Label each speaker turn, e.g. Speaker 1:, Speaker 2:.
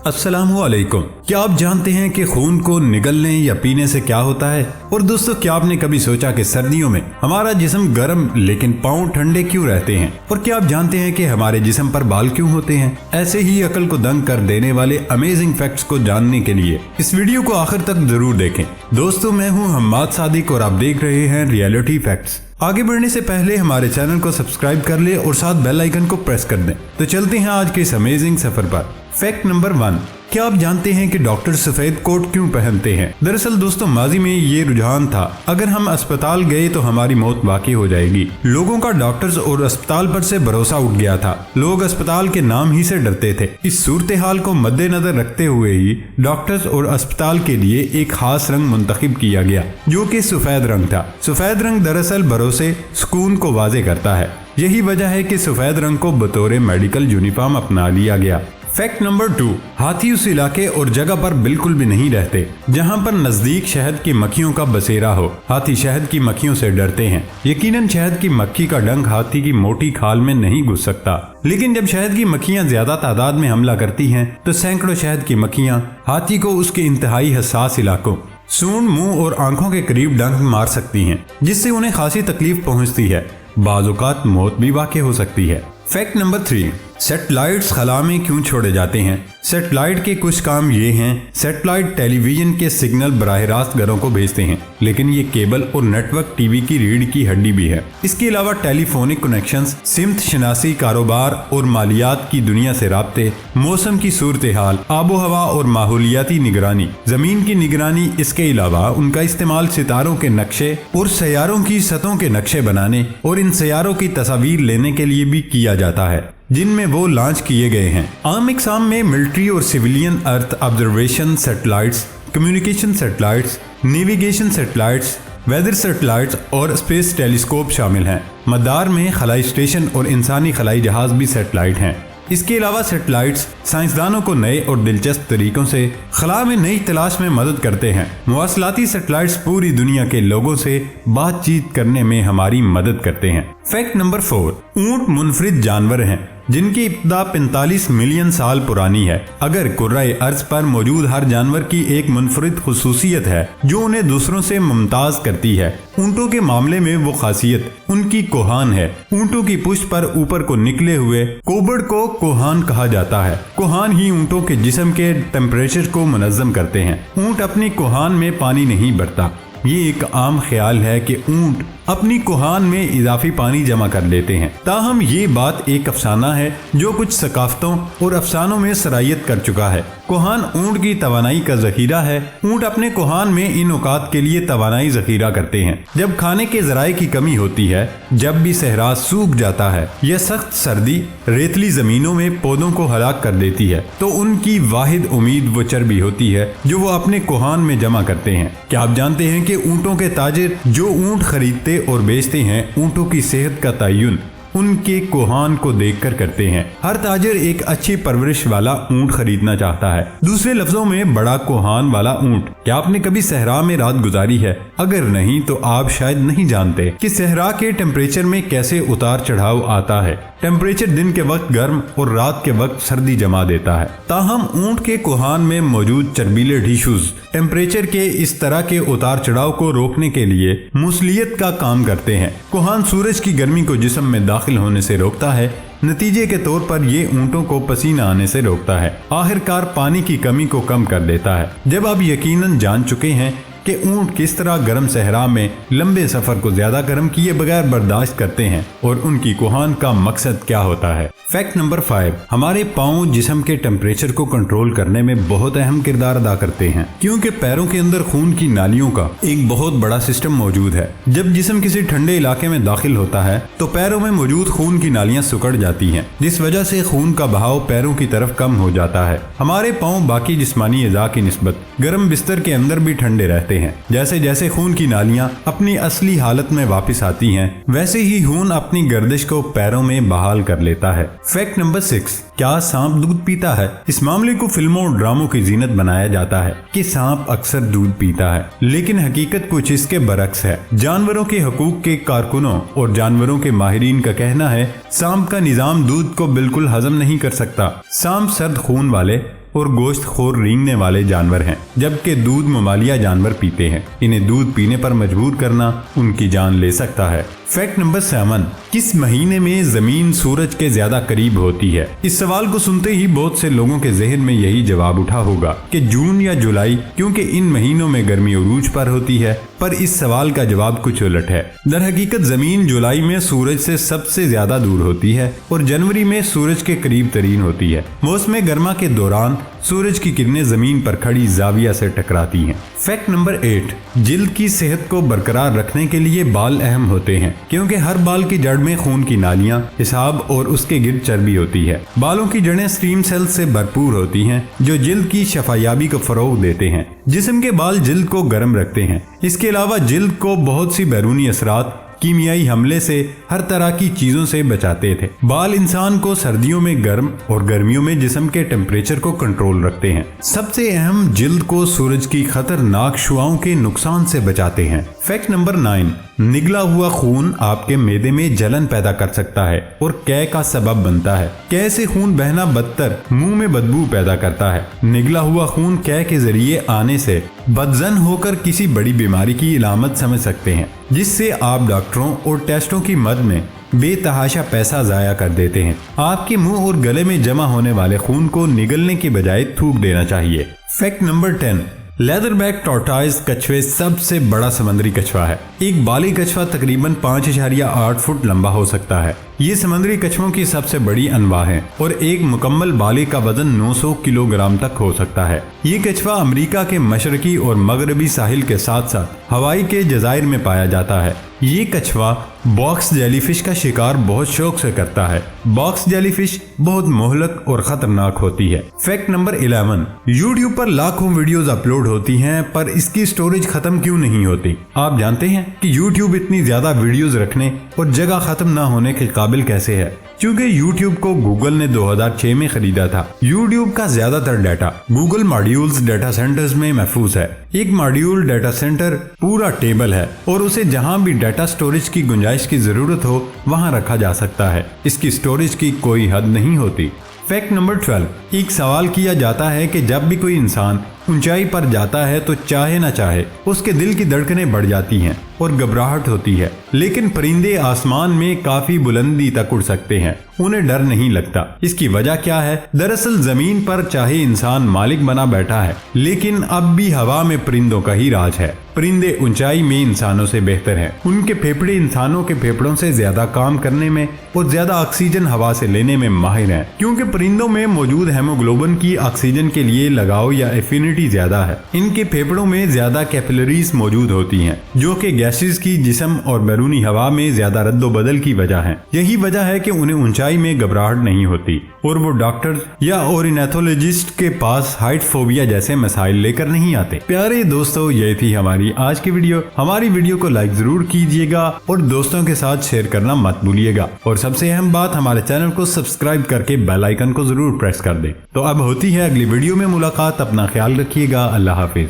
Speaker 1: अस्सलाम वालेकुम। क्या आप जानते हैं कि खून को निगलने या पीने से क्या होता है? और दोस्तों, क्या आपने कभी सोचा कि सर्दियों में हमारा जिस्म गर्म लेकिन पाँव ठंडे क्यों रहते हैं? और क्या आप जानते हैं कि हमारे जिस्म पर बाल क्यों होते हैं? ऐसे ही अकल को दंग कर देने वाले अमेजिंग फैक्ट्स को जानने के लिए इस वीडियो को आखिर तक जरूर देखें। दोस्तों, मैं हूँ हम्माद सादिक और आप देख रहे हैं रियलिटी फैक्ट्स। आगे बढ़ने से पहले हमारे चैनल को सब्सक्राइब कर ले और साथ बेल आइकन को प्रेस कर दें। तो चलते हैं आज के इस अमेजिंग सफर पर। फैक्ट नंबर 1, क्या आप जानते हैं कि डॉक्टर सफेद कोट क्यों पहनते हैं? दरअसल दोस्तों, माजी में ये रुझान था, अगर हम अस्पताल गए तो हमारी मौत वाकई हो जाएगी। लोगों का डॉक्टर्स और अस्पताल पर से भरोसा उठ गया था। लोग अस्पताल के नाम ही से डरते थे। इस सूरत हाल को मद्देनजर रखते हुए ही डॉक्टर्स और अस्पताल के लिए एक खास रंग मुंतखब किया गया, जो कि सफेद रंग था। सफेद रंग दरअसल भरोसे, सुकून को वाजे करता है। यही वजह है कि सफेद रंग को बतौर मेडिकल यूनिफॉर्म अपना लिया गया। फैक्ट नंबर 2, हाथी उस इलाके और जगह पर बिल्कुल भी नहीं रहते जहां पर नजदीक शहद की मक्खियों का बसेरा हो। हाथी शहद की मक्खियों से डरते हैं। यकीनन शहद की मक्खी का डंक हाथी की मोटी खाल में नहीं घुस सकता, लेकिन जब शहद की मक्खियां ज्यादा तादाद में हमला करती हैं तो सैकड़ों शहद की मक्खियां हाथी को उसके इंतहाई हसास इलाकों सूंड, मुंह और आंखों के करीब डंक मार सकती हैं, जिससे उन्हें खासी तकलीफ पहुंचती है। बाज़ औक़ात मौत भी वाक़ई हो सकती है। फैक्ट नंबर 3, सैटेलाइट्स खला में क्यों छोड़े जाते हैं? सैटेलाइट के कुछ काम ये हैं। सैटेलाइट टेलीविजन के सिग्नल बराह रास्त घरों को भेजते हैं, लेकिन ये केबल और नेटवर्क टीवी की रीढ़ की हड्डी भी है। इसके अलावा टेलीफोनिक कनेक्शंस, सिमत शनासी, कारोबार और मालियात की दुनिया से राब्ते, मौसम की सूरत हाल, आबो हवा और माहौलियाती निगरानी, जमीन की निगरानी। इसके अलावा उनका इस्तेमाल सितारों के नक्शे और सैयारों की सतहों के नक्शे बनाने और इन सैयारों की तस्वीर लेने के लिए भी किया जाता है, जिनमें वो लॉन्च किए गए हैं। आम इकसाम में मिलिट्री और civilian earth observation satellites, communication satellites, navigation satellites, weather satellites और स्पेस टेलीस्कोप शामिल हैं। मदार में खलाई स्टेशन और इंसानी खलाई जहाज भी सैटेलाइट हैं। इसके अलावा सैटेलाइट्स साइंसदानों को नए और दिलचस्प तरीकों से खला में नई तलाश में मदद करते हैं। मवासलाती सैटेलाइट्स पूरी दुनिया के लोगों से बातचीत करने में हमारी मदद करते हैं। फैक्ट नंबर 4, ऊंट मुनफरिद जानवर हैं जिनकी इब्तिदा 45 मिलियन साल पुरानी है। अगर कुर्राए अर्ज पर मौजूद हर जानवर की एक मुनफरिद खुसूसियत है जो उन्हें दूसरों से मुमताज करती है। ऊंटों के मामले में वो खासियत उनकी कोहान है। ऊंटों की पुष्ट पर ऊपर को निकले हुए कोबड़ को कोहान कहा जाता है। कोहान ही ऊंटों के जिस्म के टेम्परेचर को मुनज़्ज़म करते हैं। ऊंट अपनी कोहान में पानी नहीं भरता। ये एक आम ख्याल है कि ऊंट अपनी कोहान में इजाफी पानी जमा कर लेते हैं, ताहम ये बात एक अफसाना है जो कुछ सकाफतों और अफसानों में सरायत कर चुका है। कोहान ऊंट की तवानाई का जखीरा है। ऊंट अपने कोहान में इन औकात के लिए तवानाई जखीरा करते हैं। जब खाने के जराए की कमी होती है, जब भी सहरा सूख जाता है या सख्त सर्दी रेतली जमीनों में पौधों को हलाक कर देती है, तो उनकी वाहिद उम्मीद वो चर्बी होती है जो वो अपने कोहान में जमा करते हैं। क्या आप जानते हैं कि ऊंटों के ताजिर जो ऊंट खरीदते और बेचते हैं, ऊंटों की सेहत का तयन उनके कोहान को देखकर करते हैं। हर ताजिर एक अच्छी परवरिश वाला ऊंट खरीदना चाहता है, दूसरे लफ्जों में बड़ा कोहान वाला ऊंट। क्या आपने कभी सहरा में रात गुजारी है? अगर नहीं तो आप शायद नहीं जानते कि सहरा के टेम्परेचर में कैसे उतार चढ़ाव आता है। टेम्परेचर दिन के वक्त गर्म और रात के वक्त सर्दी जमा देता है, ताहम ऊंट के कोहान में मौजूद चर्बीले टिश्यूज टेम्परेचर के इस तरह के उतार चढ़ाव को रोकने के लिए मुसलियत का काम करते हैं। कोहान सूरज की गर्मी को जिस्म में दाखिल होने से रोकता है। नतीजे के तौर पर ये ऊंटों को पसीना आने से रोकता है। आखिरकार पानी की कमी को कम कर देता है। जब आप यकीनन जान चुके हैं कि ऊंट किस तरह गर्म सहरा में लंबे सफर को ज्यादा गर्म किए बगैर बर्दाश्त करते हैं और उनकी कोहान का मकसद क्या होता है। फैक्ट नंबर 5, हमारे पाँव जिस्म के टेम्परेचर को कंट्रोल करने में बहुत अहम किरदार अदा करते हैं, क्योंकि पैरों के अंदर खून की नालियों का एक बहुत बड़ा सिस्टम मौजूद है। जब जिस्म किसी ठंडे इलाके में दाखिल होता है तो पैरों में मौजूद खून की नालियां सिकुड़ जाती हैं, जिस वजह से खून का बहाव पैरों की तरफ कम हो जाता है। हमारे पाँव बाकी जिस्मानी अज़ा की निस्बत गर्म बिस्तर के अंदर भी ठंडे रहते हैं। जैसे जैसे खून की नालियां अपनी असली हालत में वापस आती हैं, वैसे ही खून अपनी गर्दिश को पैरों में बहाल कर लेता है। फैक्ट नंबर 6, क्या सांप दूध पीता है? इस मामले को फिल्मों और ड्रामों की जीनत बनाया जाता है कि सांप अक्सर दूध पीता है, लेकिन हकीकत कुछ इसके बरक्स है। जानवरों के हकूक के कारकुनों और जानवरों के माहिरीन का कहना है सांप का निजाम दूध को बिल्कुल हजम नहीं कर सकता। सांप सर्द खून वाले और गोश्त खोर रेंगने वाले जानवर हैं, जबकि दूध ममालिया जानवर पीते हैं। इन्हें दूध पीने पर मजबूर करना उनकी जान ले सकता है। फैक्ट नंबर 7, किस महीने में जमीन सूरज के ज्यादा करीब होती है? इस सवाल को सुनते ही बहुत से लोगों के जहन में यही जवाब उठा होगा कि जून या जुलाई, क्योंकि इन महीनों में गर्मी उरूज पर होती है। पर इस सवाल का जवाब कुछ उलट है। दर हकीकत जमीन जुलाई में सूरज से सबसे ज्यादा दूर होती है और जनवरी में सूरज के करीब तरीन होती है। मौसम गर्मा के दौरान सूरज की किरणें जमीन पर खड़ी जाविया से टकराती हैं। फैक्ट नंबर 8, जिल्द की सेहत को बरकरार रखने के लिए बाल अहम होते हैं, क्योंकि हर बाल की जड़ में खून की नालियां, हिसाब और उसके गिर्द चर्बी होती है। बालों की जड़ें स्टीम सेल्स से भरपूर होती हैं, जो जिल्द की शफायाबी को फरोग देते हैं। जिस्म के बाल जिल्द को गर्म रखते हैं। इसके अलावा जिल्द को बहुत सी बैरूनी असरात, कीमियाई हमले से, हर तरह की चीजों से बचाते थे। बाल इंसान को सर्दियों में गर्म और गर्मियों में जिस्म के टेम्परेचर को कंट्रोल रखते हैं। सबसे अहम, जिल्द को सूरज की खतरनाक शुआओं के नुकसान से बचाते हैं। फैक्ट नंबर 9, निगला हुआ खून आपके मैदे में जलन पैदा कर सकता है और कै का सबब बनता है। कै से खून बहना बदतर मुंह में बदबू पैदा करता है। निगला हुआ खून कै के जरिए आने से बदजन होकर किसी बड़ी बीमारी की इलामत समझ सकते हैं, जिससे आप डॉक्टरों और टेस्टों की मद में बेतहाशा पैसा जाया कर देते हैं। आपके मुंह और गले में जमा होने वाले खून को निगलने के बजाय थूक देना चाहिए। फैक्ट नंबर 10, लेदरबैक टॉर्टॉइस कछुए सबसे बड़ा समुद्री कछुआ है। एक बाली कछुआ तकरीबन 5.8 फुट लंबा हो सकता है। ये समुद्री कछुओं की सबसे बड़ी अनवा है और एक मुकम्मल बाली का वजन 900 किलोग्राम तक हो सकता है। ये कछुआ अमेरिका के मशरकी और मगरबी साहिल के साथ साथ हवाई के जजायर में पाया जाता है। ये कछुआ बॉक्स जेलीफिश का शिकार बहुत शौक से करता है। बॉक्स जेलीफिश बहुत मोहलक और खतरनाक होती है। फैक्ट नंबर 11, यूट्यूब पर लाखों वीडियोस अपलोड होती हैं, पर इसकी स्टोरेज खत्म क्यों नहीं होती? आप जानते हैं कि यूट्यूब इतनी ज्यादा वीडियोस रखने और जगह खत्म न होने के काबिल कैसे है? क्योंकि YouTube को गूगल ने 2006 में खरीदा था। YouTube का ज्यादातर data Google modules data centres में महफूज है। एक मॉड्यूल डाटा सेंटर पूरा टेबल है और उसे जहां भी डाटा स्टोरेज की गुंजाइश की जरूरत हो वहां रखा जा सकता है। इसकी स्टोरेज की कोई हद नहीं होती। फैक्ट नंबर 12, एक सवाल किया जाता है कि जब भी कोई इंसान ऊंचाई पर जाता है तो चाहे न चाहे उसके दिल की धड़कनें बढ़ जाती हैं और घबराहट होती है, लेकिन परिंदे आसमान में काफी बुलंदी तक उड़ सकते हैं, उन्हें डर नहीं लगता। इसकी वजह क्या है? दरअसल जमीन पर चाहे इंसान मालिक बना बैठा है, लेकिन अब भी हवा में परिंदों का ही राज है। परिंदे ऊंचाई में इंसानों से बेहतर हैं। उनके फेफड़े इंसानों के फेफड़ों से ज्यादा काम करने में और ज्यादा ऑक्सीजन हवा से लेने में माहिर हैं, क्योंकि परिंदों में मौजूद हेमोग्लोबिन की ऑक्सीजन के लिए लगाव या एफिनिटी ज्यादा है। इनके फेफड़ों में ज्यादा कैपिलरीज मौजूद होती हैं, जो कि गैसेस की जिस्म और बैरूनी हवा में ज्यादा रद्दोबदल की वजह है। यही वजह है कि उन्हें ऊंचाई में घबराहट नहीं होती और वो डॉक्टर या ओरिनेथोलॉजिस्ट के पास हाइट फोबिया जैसे मसाइल लेकर नहीं आते। प्यारे दोस्तों, ये थी हमारी आज की वीडियो। हमारी वीडियो को लाइक जरूर कीजिएगा और दोस्तों के साथ शेयर करना मत भूलिएगा। और सबसे अहम बात, हमारे चैनल को सब्सक्राइब करके बेल आइकन को जरूर प्रेस कर दें। तो अब होती है अगली वीडियो में मुलाकात। अपना ख्याल रखिएगा। अल्लाह हाफिज।